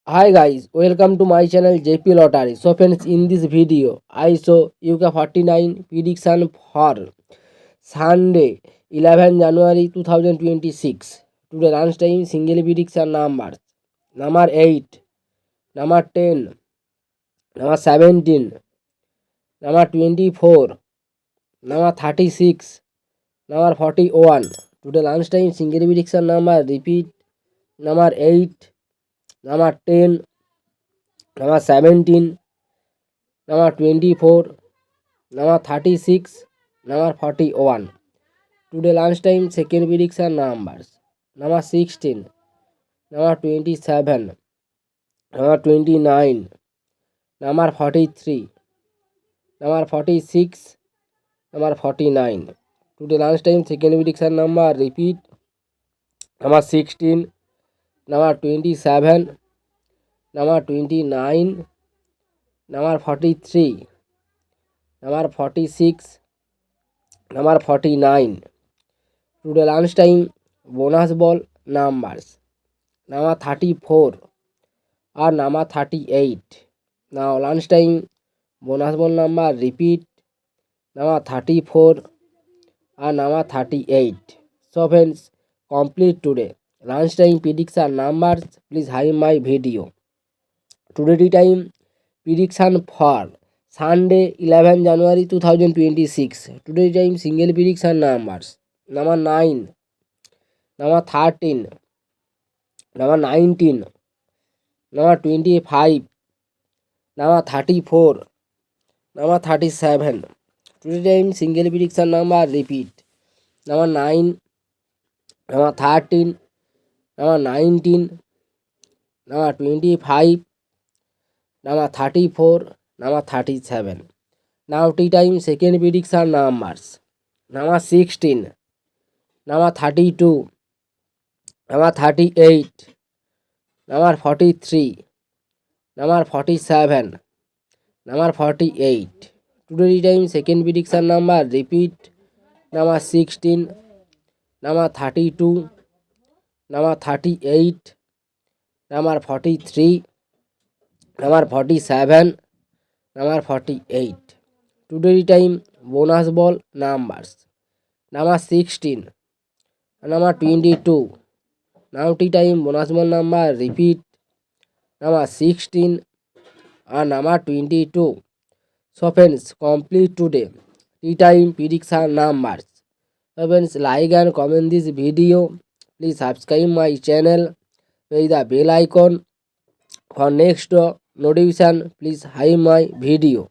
Hi guys, welcome to my channel JP Lottery. So friends, in this video, I show UK 49 prediction for Sunday 11 January 2026. Today lunchtime single prediction numbers. Number 8, number 10, number 17, number 24, number 36, number 41. Today lunchtime single prediction number repeat number 8, number 10, number 17, number 24, number 36, number 41. Today lunchtime second prediction numbers. Number 16, number 27, number 29, number 43, number 46, number 49. Today lunchtime second prediction number repeat. Number 16, number 27, number 29, number 43, number 46, number 49. Today lunchtime bonus ball numbers. Number 34 or number 38. Now lunchtime bonus ball number repeat. Number 34 or number 38. So friends, complete today lunchtime prediction numbers. Please hide my video. Today time prediction for Sunday 11 January 2026. Today time single prediction numbers. Number 9, number 13, number 19, number 25, number 34, number 37. Today time single prediction number repeat. Number 9, number 13, number 19, number 25, number 34, number 37. Now tea time second prediction numbers. Number 16, number 32, number 38, number 43, number 47, number 48. Today time second prediction number repeat. Number 16, number 32, number 38, number 43, number 47, number 48. Today time bonus ball numbers. Number 16, number 22. Now tea time bonus ball number repeat. Number 16 and number 22. So friends, complete today tea time prediction numbers. So friends, like and comment this video. Please subscribe my channel. Press the bell icon for next notification. Please hide my video.